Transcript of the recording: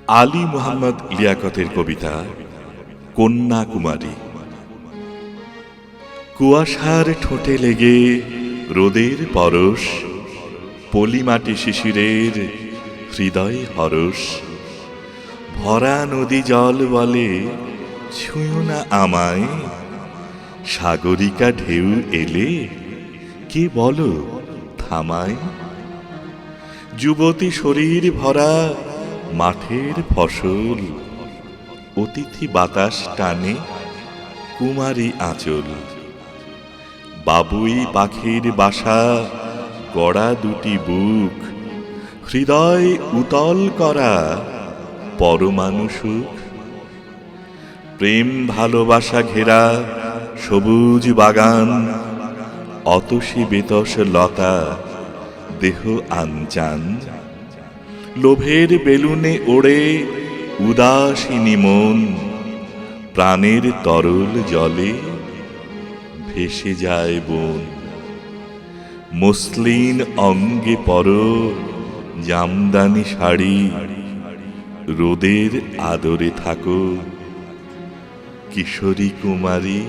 আলী মোহাম্মদ লিয়াকতের কবিতা কন্যাকুমারী। কুয়াশার ঠোঁটে লেগে রোদের পরশ, পলিমাটি শিশিরের হৃদয় হরস। ভরা নদী জল বলে ছুঁয়ো না আমায়, সাগরিকা ঢেউ এলে কে বলো থামায়। যুবতী শরীর ভরা মাঠের ফসল, অতিথি বাতাস টানে কুমারী আঁচল। বাবুই পাখির বাসা গড়া দুটি বুক, হৃদয় উতল করা পরমাণু সুখ। প্রেম ভালোবাসা ঘেরা সবুজ বাগান, অতসী বেতস লতা দেহ আনচান। লোভের বেলুনে ওড়ে উদাসিনী মন, প্রাণের তরল জলে ভেসে যায় বন। মসলিন অঙ্গে পর জামদানি শাড়ি, রোদের আদরে থাকো কিশোরী কুমারী।